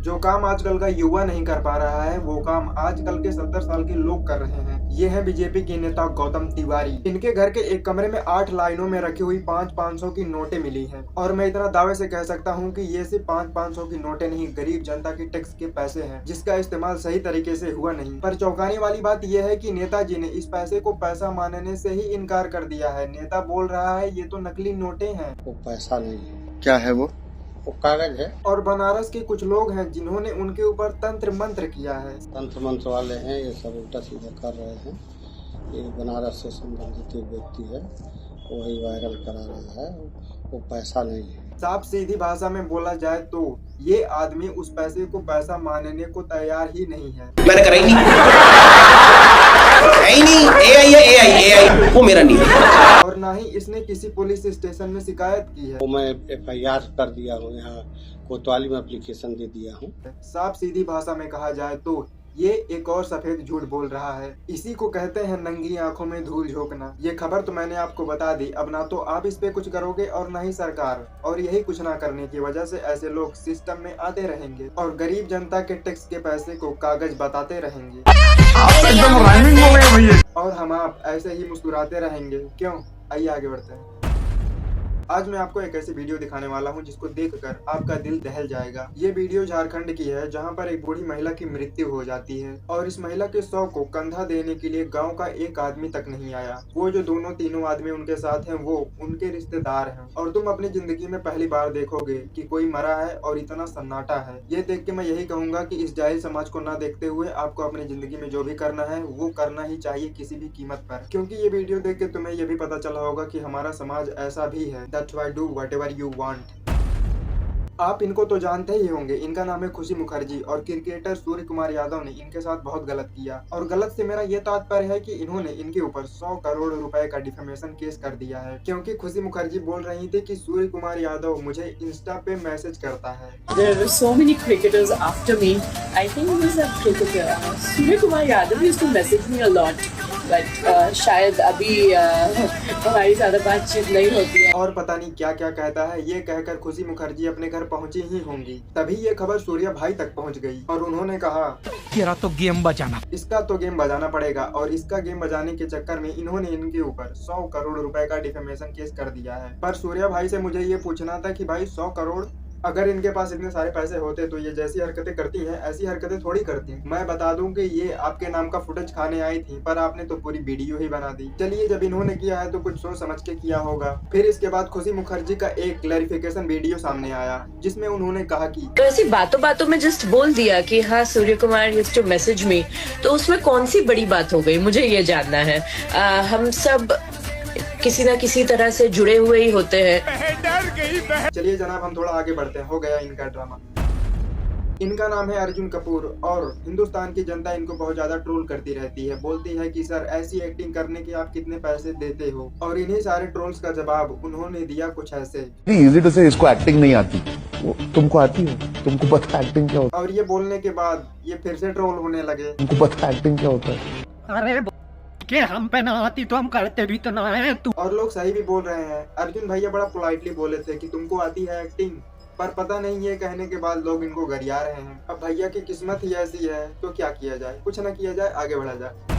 जो काम आजकल का युवा नहीं कर पा रहा है वो काम आजकल के 70 साल के लोग कर रहे हैं। ये है बीजेपी के नेता गौतम तिवारी। इनके घर के एक कमरे में 8 लाइनों में रखी हुई 500 की नोटें मिली हैं और मैं इतना दावे से कह सकता हूँ कि ये सिर्फ 500 की नोटें नहीं, गरीब जनता के टैक्स के पैसे हैं जिसका इस्तेमाल सही तरीके से हुआ नहीं। पर चौंकाने वाली बात यह है कि नेताजी ने इस पैसे को पैसा मानने से ही इनकार कर दिया है। नेता बोल रहा है ये तो नकली नोटें हैं, वो पैसा नहीं है। क्या है वो कागज है। और बनारस के कुछ लोग हैं जिन्होंने उनके ऊपर तंत्र मंत्र किया है। तंत्र मंत्र वाले हैं, ये सब उल्टा सीधा कर रहे हैं। ये बनारस से संबंधित एक व्यक्ति है, वही वायरल करा रहा है। वो पैसा नहीं है। साफ सीधी भाषा में बोला जाए तो ये आदमी उस पैसे को पैसा मानने को तैयार ही नहीं है। मैंने करा ही नहीं, एआई है, एआई वो मेरा नहीं है। और ना ही इसने किसी पुलिस स्टेशन में शिकायत की है। वो मैं FIR कर दिया हूँ, यहाँ कोतवाली में एप्लीकेशन दे दिया हूँ। साफ सीधी भाषा में कहा जाए तो ये एक और सफेद झूठ बोल रहा है। इसी को कहते हैं नंगी आंखों में धूल झोंकना। ये खबर तो मैंने आपको बता दी, अब ना तो आप इस पे कुछ करोगे और ना ही सरकार, और यही कुछ ना करने की वजह से ऐसे लोग सिस्टम में आते रहेंगे और गरीब जनता के टैक्स के पैसे को कागज बताते रहेंगे। आप एकदम राइमिंग हो गए भैया। और हम आप ऐसे ही मुस्कुराते रहेंगे। क्यों? आइए आगे बढ़ते हैं। आज मैं आपको एक ऐसी वीडियो दिखाने वाला हूं जिसको देखकर आपका दिल दहल जाएगा। ये वीडियो झारखंड की है जहां पर एक बूढ़ी महिला की मृत्यु हो जाती है और इस महिला के शव को कंधा देने के लिए गांव का एक आदमी तक नहीं आया। वो जो दोनों तीनों आदमी उनके साथ हैं वो उनके रिश्तेदार हैं। और तुम अपनी जिंदगी में पहली बार देखोगे कि कोई मरा है और इतना सन्नाटा है। ये देख के मैं यही कहूंगा कि इस जाहिल समाज को ना देखते हुए आपको अपनी जिंदगी में जो भी करना है वो करना ही चाहिए, किसी भी कीमत पर। क्योंकि ये वीडियो देख के तुम्हें ये भी पता चला होगा कि हमारा समाज ऐसा भी है। That's why do whatever you want। आप इनको तो जानते ही होंगे, इनका नाम है खुशी मुखर्जी और क्रिकेटर सूर्य कुमार यादव ने इनके साथ बहुत गलत किया। और गलत से मेरा ये तात्पर्य है कि इन्होंने इनके ऊपर 100 करोड़ रुपए का डिफेमेशन केस कर दिया है। क्योंकि खुशी मुखर्जी बोल रही थी कि सूर्य कुमार यादव मुझे इंस्टा पे मैसेज करता है। There were so many cricketers after me. I think he was a cricketer. Surya Kumar Yadav used to message me a lot. But शायद अभी हमारी ज्यादा बातचीत नहीं होती है। और पता नहीं क्या क्या कहता है। ये कहकर खुशी मुखर्जी अपने घर पहुंची ही होंगी। तभी ये खबर सूर्या भाई तक पहुंच गई और उन्होंने कहा तेरा तो गेम बजाना, इसका तो गेम बजाना पड़ेगा। और इसका गेम बजाने के चक्कर में इन्होंने इनके ऊपर 100 करोड़ रुपए का डिफेमेशन केस कर दिया है। पर सूर्या भाई से मुझे ये पूछना था कि भाई 100 करोड़, अगर इनके पास इतने सारे पैसे होते तो ये जैसी हरकतें करती हैं ऐसी हरकतें थोड़ी करती। मैं बता दूं कि ये आपके नाम का फुटेज खाने आई थी, पर आपने तो पूरी वीडियो ही बना दी। चलिए, जब इन्होंने किया है तो कुछ सोच समझ के किया होगा। फिर इसके बाद खुशी मुखर्जी का एक क्लैरिफिकेशन वीडियो सामने आया जिसमें उन्होंने कहा कि तो ऐसी बातों बातों में जस्ट बोल दिया कि हाँ Surya Kumar used to message me, तो उसमें कौन सी बड़ी बात हो गई, मुझे ये जानना है। हम सब किसी न किसी तरह से जुड़े हुए ही होते हैं। चलिए जनाब, हम थोड़ा आगे बढ़ते हैं। हो गया इनका ड्रामा। इनका नाम है अर्जुन कपूर और हिंदुस्तान की जनता इनको बहुत ज्यादा ट्रोल करती रहती है। बोलती है कि सर ऐसी एक्टिंग करने के आप कितने पैसे देते हो। और इन्हीं सारे ट्रोल्स का जवाब उन्होंने दिया कुछ ऐसे। इजी टू से इसको एक्टिंग नहीं आती, तुमको आती है, तुमको पता है एक्टिंग क्या होता और ये बोलने के बाद ये फिर से ट्रोल होने लगे। तुमको पता है एक्टिंग क्या होता है। अरे के हम पे ना आती तो हम करते भी तो ना है तू। और लोग सही भी बोल रहे हैं। अर्जुन भैया बड़ा पोलाइटली बोले थे कि तुमको आती है एक्टिंग, पर पता नहीं ये कहने के बाद लोग इनको गरिया रहे हैं। अब भैया की किस्मत ही ऐसी है तो क्या किया जाए, कुछ ना किया जाए, आगे बढ़ा जाए।